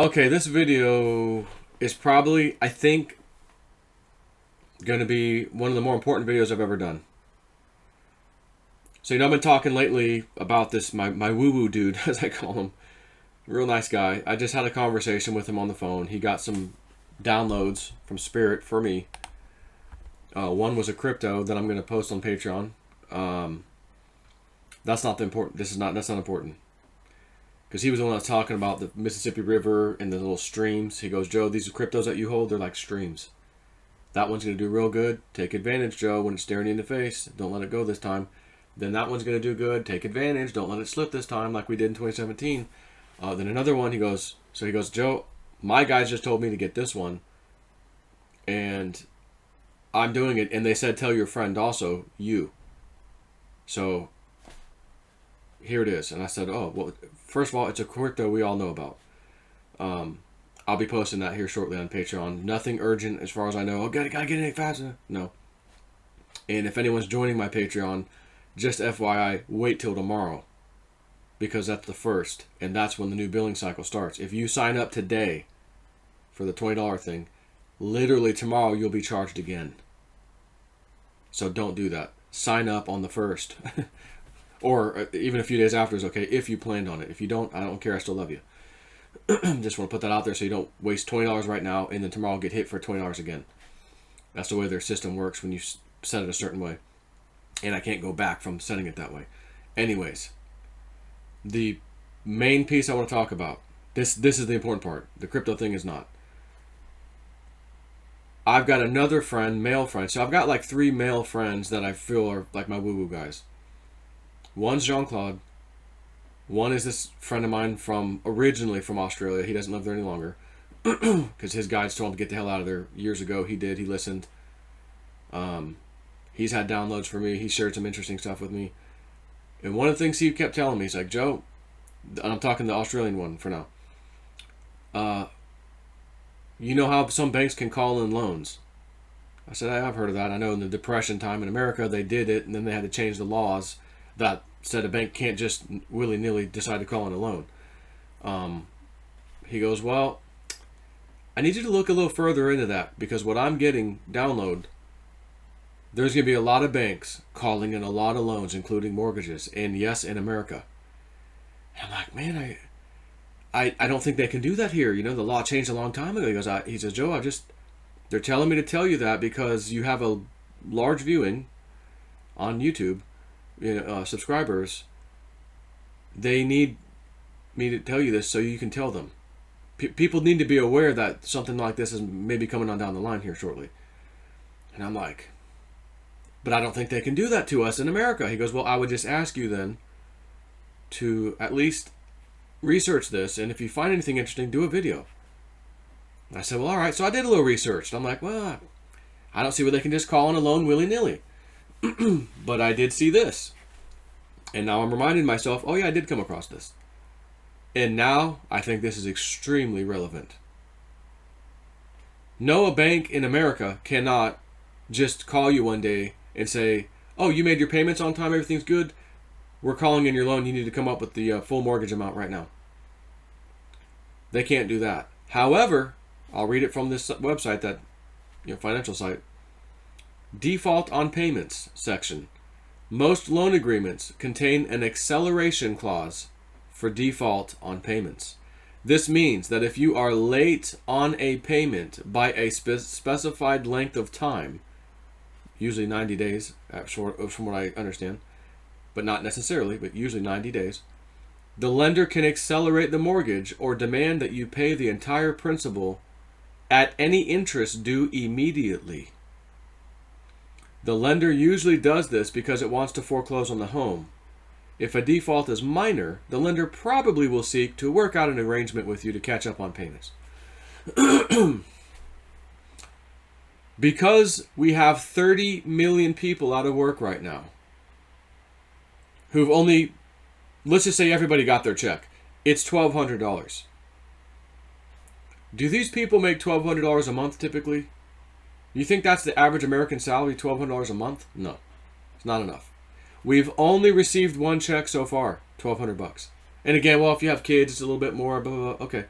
Okay, this video is probably, I think, going to be one of the more important videos I've ever done. So, I've been talking lately about this, my woo-woo dude, as I call him. Real nice guy. I just had a conversation with him on the phone. He got some downloads from Spirit for me. One was a crypto that I'm going to post on Patreon. That's not the important. That's not important. Because he was the one that was talking about the Mississippi River and the little streams. He goes, Joe, these cryptos that you hold, they're like streams. That one's going to do real good. Take advantage, Joe, when it's staring you in the face. Don't let it go this time. Then that one's going to do good. Take advantage. Don't let it slip this time like we did in 2017. Then another one, he goes, Joe, my guys just told me to get this one. And I'm doing it. And they said, tell your friend also, you. So here it is. And I said, oh, well, first of all, it's a crypto we all know about. I'll be posting that here shortly on Patreon. Nothing urgent as far as I know. Oh, gotta get it faster. No. And if anyone's joining my Patreon, just FYI, wait till tomorrow. Because that's the first. And that's when the new billing cycle starts. If you sign up today for the $20 thing, literally tomorrow you'll be charged again. So don't do that. Sign up on the 1st. Or even a few days after is okay if you planned on it. If you don't, I don't care. I still love you. Just want to put that out there so you don't waste $20 right now and then tomorrow get hit for $20 again. That's the way their system works when you set it a certain way. And I can't go back from setting it that way. Anyways, the main piece I want to talk about. This is the important part. The crypto thing is not. I've got another friend, male friend. So I've got like 3 male friends that I feel are like my woo-woo guys. One's Jean-Claude. One is this friend of mine originally from Australia. He doesn't live there any longer. Because his guides told him to get the hell out of there years ago. He did. He listened. He's had downloads for me. He shared some interesting stuff with me. And one of the things he kept telling me, he's like, Joe, and I'm talking the Australian one for now. You know how some banks can call in loans? I said, I've heard of that. I know in the Depression time in America, they did it, and then they had to change the laws that said a bank can't just willy-nilly decide to call in a loan. He goes, well, I need you to look a little further into that because what I'm getting there's going to be a lot of banks calling in a lot of loans, including mortgages, and yes, in America. And I'm like, man, I don't think they can do that here. You know, the law changed a long time ago. He says, Joe, they're telling me to tell you that because you have a large viewing on YouTube. Subscribers, they need me to tell you this so you can tell them. People need to be aware that something like this is maybe coming on down the line here shortly. And I'm like, but I don't think they can do that to us in America. He goes, well, I would just ask you then to at least research this, and if you find anything interesting, do a video. And I said, well, all right. So I did a little research. And I'm like, well, I don't see where they can just call in a loan willy-nilly. But I did see this. And now I'm reminding myself, oh yeah, I did come across this. And now I think this is extremely relevant. No, a bank in America cannot just call you one day and say, oh, you made your payments on time, everything's good. We're calling in your loan, you need to come up with the full mortgage amount right now. They can't do that. However, I'll read it from this website, that financial site. Default on payments section. Most loan agreements contain an acceleration clause for default on payments. This means that if you are late on a payment by a specified length of time, usually 90 days, from what I understand, but not necessarily, but usually 90 days, the lender can accelerate the mortgage or demand that you pay the entire principal at any interest due immediately. The lender usually does this because it wants to foreclose on the home. If a default is minor, the lender probably will seek to work out an arrangement with you to catch up on payments. Because we have 30 million people out of work right now, who've only, let's just say everybody got their check. It's $1,200. Do these people make $1,200 a month typically? You think that's the average American salary, $1,200 a month? No, it's not enough. We've only received one check so far, $1,200. And again, well, if you have kids, it's a little bit more, blah, blah, blah. Okay.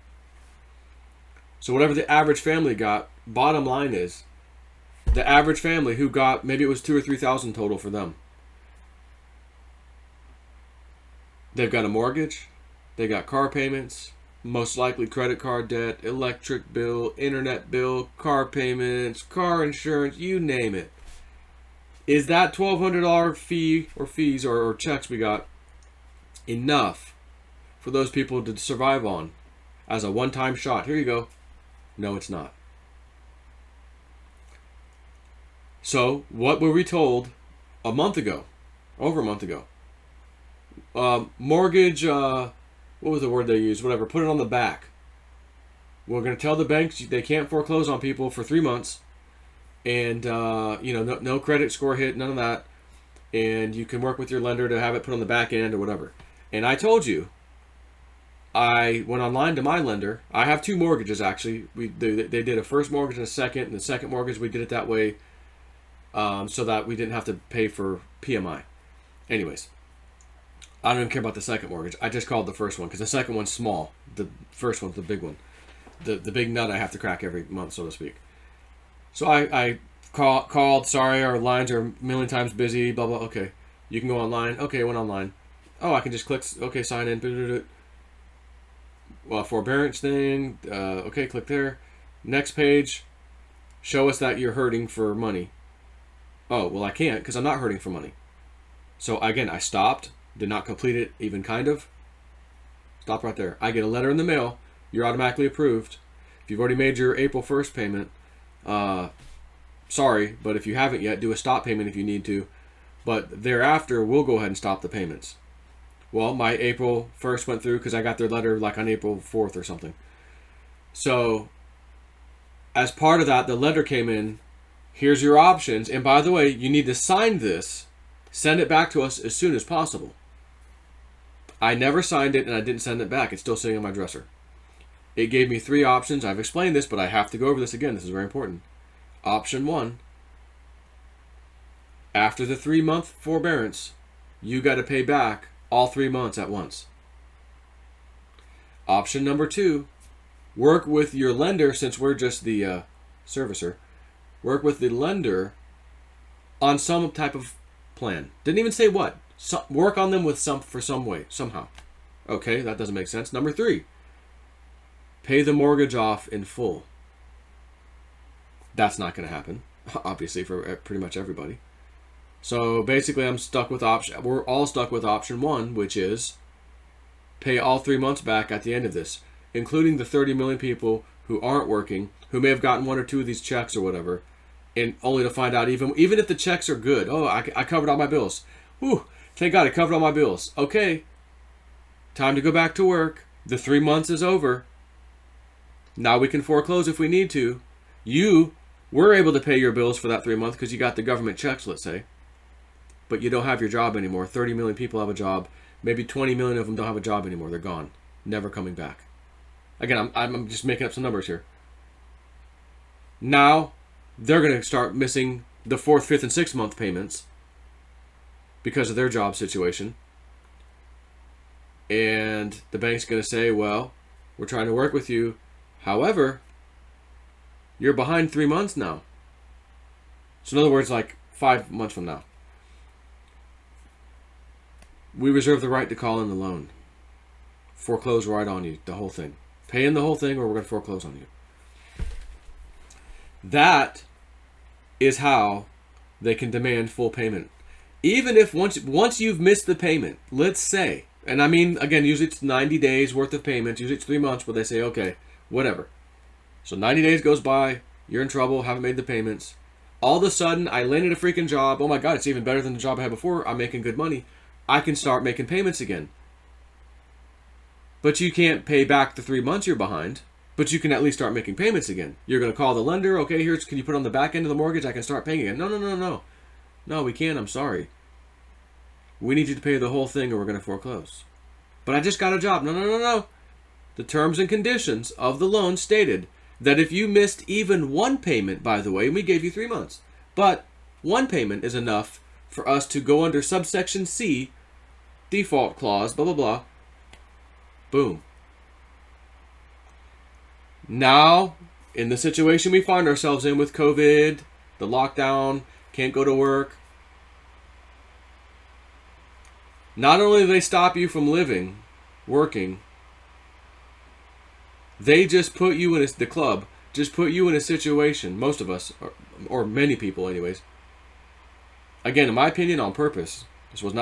So whatever the average family got, bottom line is, the average family who got, maybe it was 2,000 or 3,000 total for them. They've got a mortgage, they got car payments, most likely credit card debt, electric bill, internet bill, car payments, car insurance, you name it. Is that $1,200 fee or fees or checks we got enough for those people to survive on as a one-time shot? Here you go. No, it's not. So, what were we told a month ago? Over a month ago. Mortgage, what was the word they used? Whatever, put it on the back. We're going to tell the banks they can't foreclose on people for 3 months. And, no credit score hit, none of that. And you can work with your lender to have it put on the back end or whatever. And I told you, I went online to my lender. I have 2 mortgages, actually. They did a first mortgage and a second. And the second mortgage, we did it that way so that we didn't have to pay for PMI. Anyways, I don't even care about the second mortgage. I just called the first one because the second one's small. The first one's the big one. The big nut I have to crack every month, so to speak. So I called, sorry, our lines are a million times busy, blah, blah. Okay, you can go online. Okay, I went online. Oh, I can just click, okay, sign in. Well, forbearance thing. Okay, click there. Next page, show us that you're hurting for money. Oh, well, I can't because I'm not hurting for money. So again, I stopped, did not complete it even kind of. Stop right there. I get a letter in the mail. You're automatically approved. If you've already made your April 1st payment, sorry, but if you haven't yet, do a stop payment if you need to. But thereafter, we'll go ahead and stop the payments. Well, my April 1st went through because I got their letter like on April 4th or something. So, as part of that, the letter came in. Here's your options. And by the way, you need to sign this. Send it back to us as soon as possible. I never signed it and I didn't send it back. It's still sitting on my dresser. It gave me 3 options. I've explained this, but I have to go over this again. This is very important. Option 1. After the 3-month forbearance, you got to pay back all 3 months at once. Option number 2. Work with your lender, since we're just the servicer. Work with the lender on some type of plan. Didn't even say what. Work on them with some way, somehow. Okay, that doesn't make sense. Number 3. Pay the mortgage off in full. That's not going to happen, obviously, for pretty much everybody. So basically, we're all stuck with option 1, which is pay all 3 months back at the end of this, including the 30 million people who aren't working, who may have gotten 1 or 2 of these checks or whatever, and only to find out, even if the checks are good, oh, I covered all my bills. Whew, thank God I covered all my bills. Okay, time to go back to work. The 3 months is over. Now we can foreclose if we need to. You were able to pay your bills for that 3 months because you got the government checks, let's say. But you don't have your job anymore. 30 million people have a job. Maybe 20 million of them don't have a job anymore. They're gone. Never coming back. Again, I'm just making up some numbers here. Now, they're going to start missing the 4th, 5th, and 6th month payments because of their job situation. And the bank's going to say, well, we're trying to work with you. However, you're behind 3 months now. So in other words, like 5 months from now. We reserve the right to call in the loan. Foreclose right on you, the whole thing. Pay in the whole thing or we're going to foreclose on you. That is how they can demand full payment. Even if once you've missed the payment, let's say, and I mean, again, usually it's 90 days worth of payments, usually it's 3 months where they say, okay, whatever. So 90 days goes by, you're in trouble, haven't made the payments. All of a sudden, I landed a freaking job. Oh my God, it's even better than the job I had before. I'm making good money. I can start making payments again. But you can't pay back the 3 months you're behind. But you can at least start making payments again. You're going to call the lender. Okay, can you put on the back end of the mortgage? I can start paying again. No. No, we can't. I'm sorry. We need you to pay the whole thing or we're going to foreclose. But I just got a job. No. The terms and conditions of the loan stated that if you missed even one payment, by the way, and we gave you 3 months, but one payment is enough for us to go under subsection C, default clause, blah, blah, blah. Boom. Now, in the situation we find ourselves in with COVID, the lockdown, can't go to work, not only do they stop you from living, working, they just put you in the club, just put you in a situation, most of us, or many people anyways, again, in my opinion, on purpose. This was an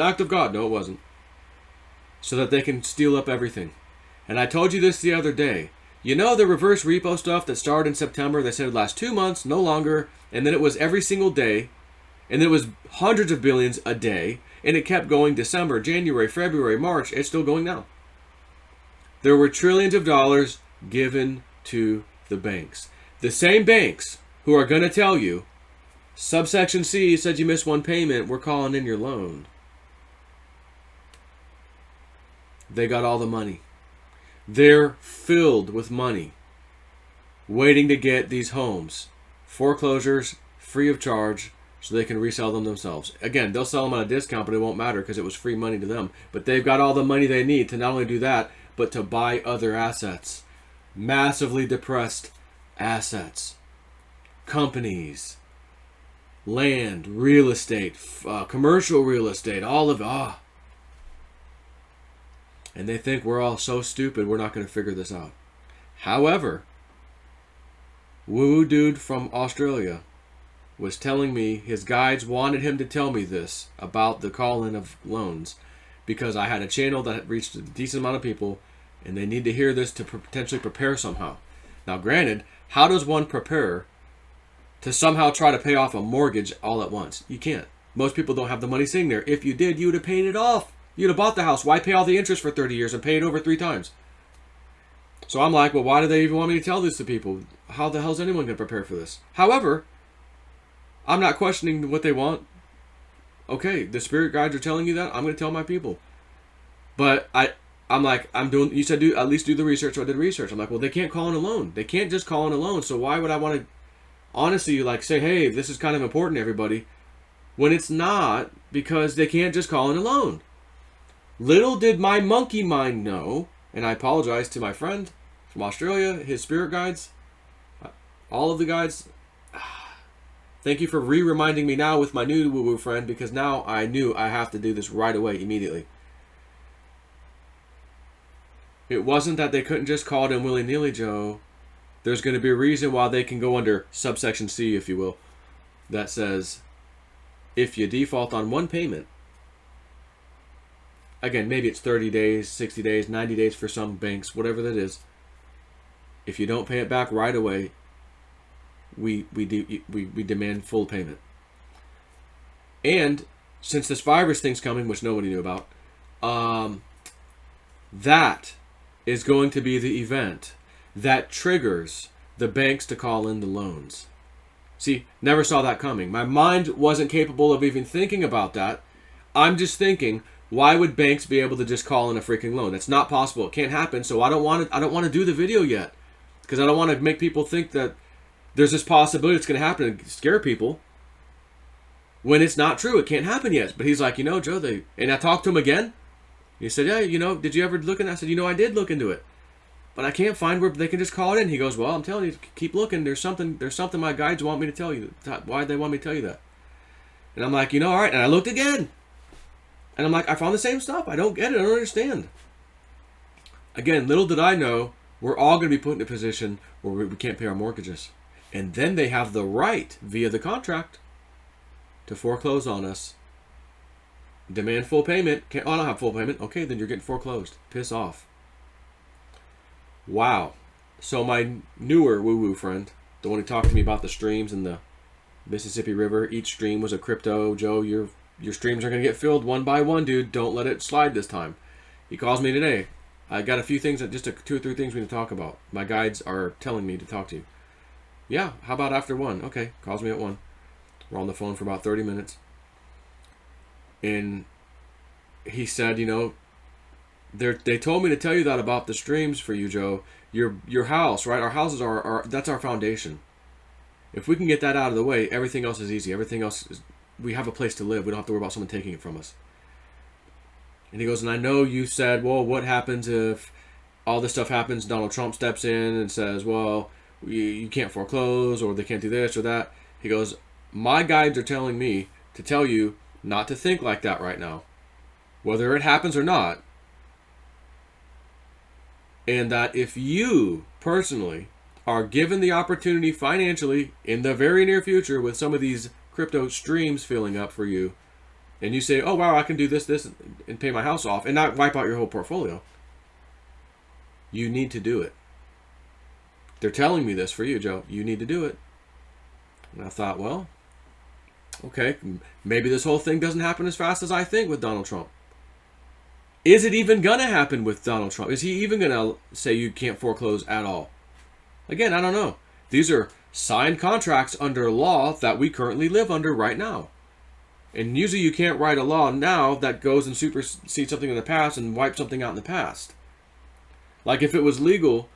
act of God. No, it wasn't. So that they can steal up everything. And I told you this the other day. You know the reverse repo stuff that started in September? They said it would last 2 months, no longer. And then it was every single day. And then it was hundreds of billions a day. And it kept going December, January, February, March. It's still going now. There were trillions of dollars given to the banks. The same banks who are going to tell you, subsection C said you missed one payment, we're calling in your loan. They got all the money. They're filled with money, waiting to get these homes, foreclosures, free of charge, so they can resell them themselves. Again, they'll sell them at a discount, but it won't matter because it was free money to them. But they've got all the money they need to not only do that, but to buy other assets. Massively depressed assets. Companies. Land, real estate, commercial real estate, all of it. And they think we're all so stupid we're not going to figure this out. However, woo-woo dude from Australia was telling me his guides wanted him to tell me this about the call-in of loans because I had a channel that reached a decent amount of people and they need to hear this to potentially prepare somehow. Now granted, how does one prepare to somehow try to pay off a mortgage all at once? You can't. Most people don't have the money sitting there. If you did, you would have paid it off. You'd have bought the house. Why pay all the interest for 30 years and pay it over 3 times? So I'm like, well, why do they even want me to tell this to people? How the hell is anyone going to prepare for this? However, I'm not questioning what they want. Okay, the spirit guides are telling you that. I'm going to tell my people. But you said at least do the research. So I did research. I'm like, well, they can't call in a loan. They can't just call in a loan. So why would I want to honestly say, hey, this is kind of important to everybody, when it's not, because they can't just call in a loan. Little did my monkey mind know, and I apologize to my friend from Australia, his spirit guides, all of the guides. Thank you for reminding me now with my new woo-woo friend, because now I knew I have to do this right away, immediately. It wasn't that they couldn't just call it in willy-nilly, Joe. There's going to be a reason why they can go under subsection C, if you will, that says if you default on one payment, again, maybe it's 30 days, 60 days, 90 days for some banks, whatever that is. If you don't pay it back right away, we demand full payment. And since this virus thing's coming, which nobody knew about, that is going to be the event that triggers the banks to call in the loans. See, never saw that coming. My mind wasn't capable of even thinking about that. I'm just thinking, why would banks be able to just call in a freaking loan? That's not possible. It can't happen. So I don't want to do the video yet, because I don't want to make people think that there's this possibility it's going to happen and scare people when it's not true. It can't happen yet. But he's like, Joe, and I talked to him again. He said, yeah, did you ever look into it? I said, I did look into it, but I can't find where they can just call it in. He goes, well, I'm telling you, keep looking. There's something my guides want me to tell you. Why did they want me to tell you that? And I'm like, all right. And I looked again. And I'm like, I found the same stuff. I don't get it. I don't understand. Again, little did I know, we're all going to be put in a position where we can't pay our mortgages. And then they have the right, via the contract, to foreclose on us. Demand full payment. I don't have full payment. Okay, then you're getting foreclosed. Piss off. Wow. So my newer woo-woo friend, the one who talked to me about the streams and the Mississippi River, each stream was a crypto. Joe, your streams are going to get filled one by one, dude. Don't let it slide this time. He calls me today. I got a few things, just 2 or 3 things we need to talk about. My guides are telling me to talk to you. Yeah, how about after 1? Okay, calls me at 1. We're on the phone for about 30 minutes. And he said, they told me to tell you that about the streams for you, Joe. Your house, right? Our houses that's our foundation. If we can get that out of the way, everything else is easy. Everything else is, we have a place to live. We don't have to worry about someone taking it from us. And he goes, and I know you said, well, what happens if all this stuff happens. Donald Trump steps in and says, well, you can't foreclose, or they can't do this or that. He goes, my guides are telling me to tell you not to think like that right now, whether it happens or not. And that if you personally are given the opportunity financially in the very near future with some of these crypto streams filling up for you, and you say, oh wow, I can do this, and pay my house off and not wipe out your whole portfolio, you need to do it. They're telling me this for you, Joe. You need to do it. And I thought, well, okay, maybe this whole thing doesn't happen as fast as I think with Donald Trump. Is it even going to happen with Donald Trump? Is he even going to say you can't foreclose at all? Again, I don't know. These are signed contracts under law that we currently live under right now. And usually you can't write a law now that goes and supersedes something in the past and wipes something out in the past. Like if it was legal,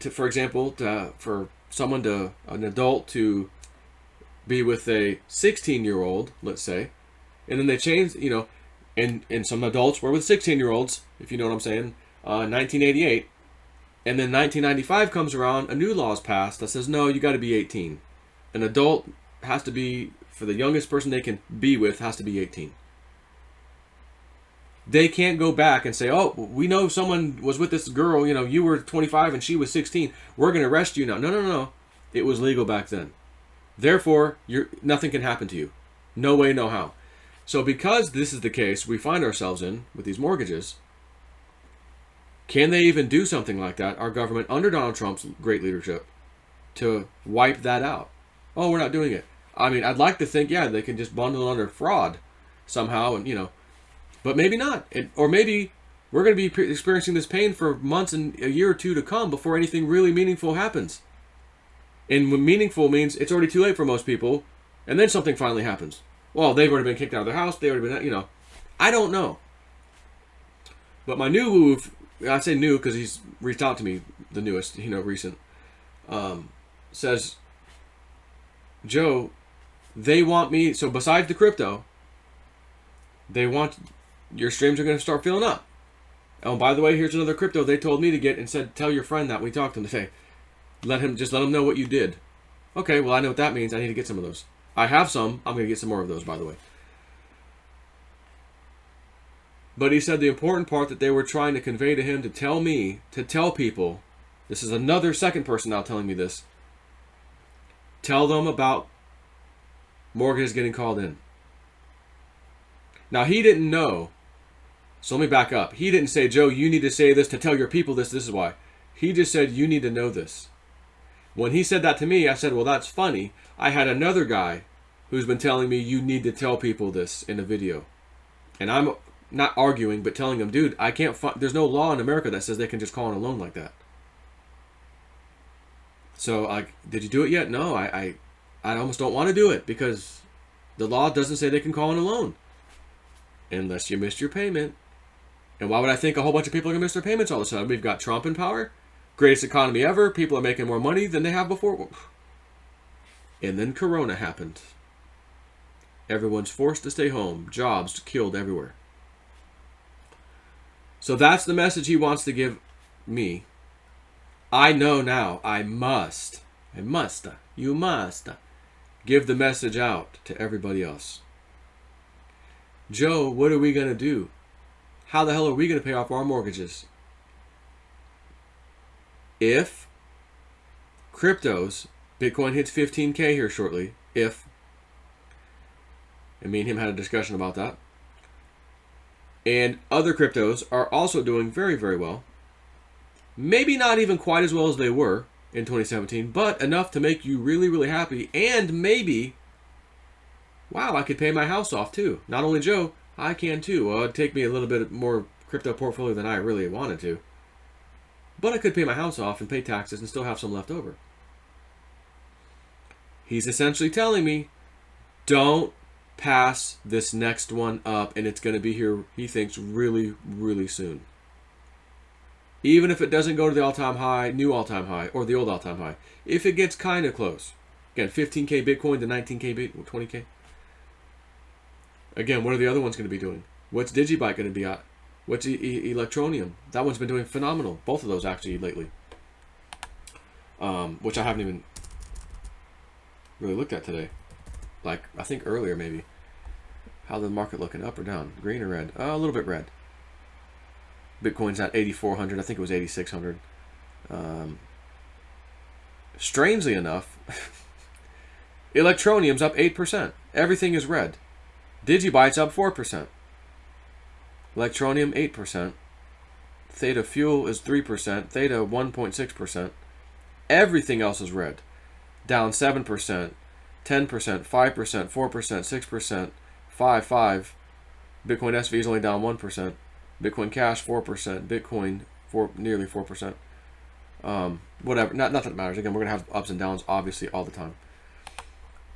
for example, for an adult to be with a 16-year-old, let's say, and then they changed, and some adults were with 16-year-olds, if you know what I'm saying, 1988, and then 1995 comes around, a new law is passed that says, no, you got to be 18. An adult has to be, for the youngest person they can be with, has to be 18. They can't go back and say, oh, we know someone was with this girl, you were 25 and she was 16. We're going to arrest you now. No. It was legal back then. Therefore, nothing can happen to you. No way, no how. So because this is the case we find ourselves in with these mortgages, can they even do something like that, our government, under Donald Trump's great leadership, to wipe that out? Oh, we're not doing it. I mean, I'd like to think, yeah, they can just bundle it under fraud somehow, and but maybe not. Or maybe we're going to be experiencing this pain for months and a year or two to come before anything really meaningful happens. And when meaningful means it's already too late for most people, and then something finally happens. Well, they've already been kicked out of their house. They've already been, I don't know. But my new move, I say new because he's reached out to me, the newest, recent, says, Joe, they want me, so besides the crypto, they want, your streams are going to start filling up. Oh, by the way, here's another crypto they told me to get and said, tell your friend that we talked to him today. Let him know what you did. Okay, well, I know what that means. I need to get some of those. I have some. I'm going to get some more of those, by the way. But he said the important part that they were trying to convey to him, to tell people, this is another second person now telling me this, tell them about mortgages getting called in. Now, he didn't know. So let me back up. He didn't say, Joe, you need to say this to tell your people this. This is why. He just said, you need to know this. When he said that to me, I said, well, that's funny. I had another guy who's been telling me you need to tell people this in a video. And I'm not arguing, but telling him, dude, I can't there's no law in America that says they can just call in a loan like that. So, did you do it yet? No, I almost don't want to do it because the law doesn't say they can call in a loan. Unless you missed your payment. And why would I think a whole bunch of people are going to miss their payments all of a sudden? We've got Trump in power. Greatest economy ever. People are making more money than they have before. And then Corona happened. Everyone's forced to stay home. Jobs killed everywhere. So that's the message he wants to give me. I know now. You must give the message out to everybody else. Joe, what are we going to do? How the hell are we going to pay off our mortgages? If cryptos, Bitcoin hits 15K here shortly, and me and him had a discussion about that, and other cryptos are also doing very, very well. Maybe not even quite as well as they were in 2017, but enough to make you really, really happy, and maybe, wow, I could pay my house off too. Not only Joe, I can too. Well, it'd take me a little bit more crypto portfolio than I really wanted to. But I could pay my house off and pay taxes and still have some left over. He's essentially telling me, don't pass this next one up, and it's going to be here, he thinks, really, really soon. Even if it doesn't go to the all-time high, new all-time high, or the old all-time high. If it gets kind of close. Again, 15K Bitcoin to 19K Bitcoin, 20K. Again, what are the other ones going to be doing? What's Digibyte going to be at? What's Electronium? That one's been doing phenomenal. Both of those actually lately. Which I haven't even really looked at today. Like, I think earlier maybe. How's the market looking? Up or down? Green or red? A little bit red. Bitcoin's at 8,400. I think it was 8,600. Strangely enough, Electronium's up 8%. Everything is red. Digibyte's up 4%. Electronium 8%. Theta Fuel is 3%. Theta 1.6%. Everything else is red. Down 7%, 10%, 5%, 4%, 6%, 5. Bitcoin SV is only down 1%. Bitcoin Cash 4%. Bitcoin nearly 4%. Whatever. Not that it matters. Again, we're gonna have ups and downs, obviously, all the time.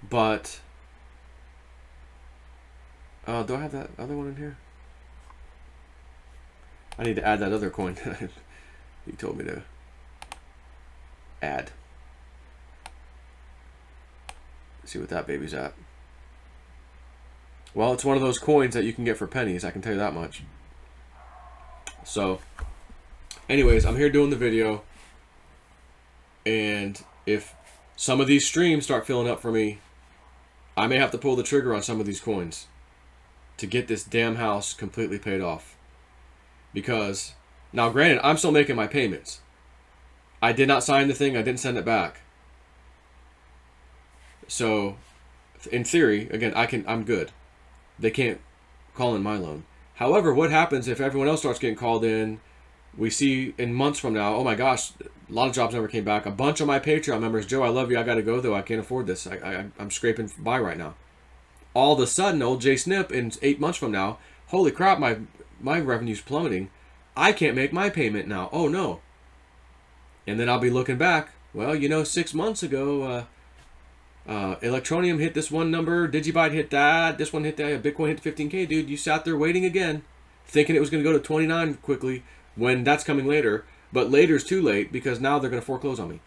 But do I have that other one in here? I need to add that other coin. He told me to add. Let's see what that baby's at. Well, it's one of those coins that you can get for pennies, I can tell you that much. So, anyways, I'm here doing the video. And if some of these streams start filling up for me, I may have to pull the trigger on some of these coins to get this damn house completely paid off. Because, now granted, I'm still making my payments. I did not sign the thing, I didn't send it back. So, in theory, again, I'm good. They can't call in my loan. However, what happens if everyone else starts getting called in? We see in months from now, oh my gosh, a lot of jobs never came back. A bunch of my Patreon members, Joe, I love you, I gotta go though, I can't afford this. I'm scraping by right now. All of a sudden, old Jay Snip, in 8 months from now, holy crap, my revenue's plummeting. I can't make my payment now. Oh no. And then I'll be looking back. Well, 6 months ago, Electronium hit this one number, Digibyte hit that, this one hit that, Bitcoin hit 15K, dude. You sat there waiting again, thinking it was going to go to 29 quickly, when that's coming later. But later's too late, because now they're going to foreclose on me.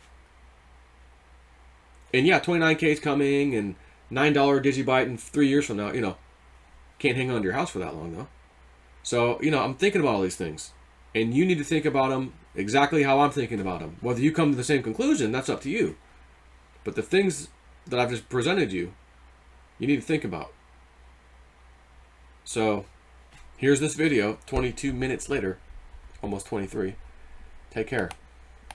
And yeah, 29K is coming, and $9 Digibyte in 3 years from now, can't hang on to your house for that long, though. So, I'm thinking about all these things. And you need to think about them exactly how I'm thinking about them. Whether you come to the same conclusion, that's up to you. But the things that I've just presented you, you need to think about. So, here's this video, 22 minutes later, almost 23. Take care.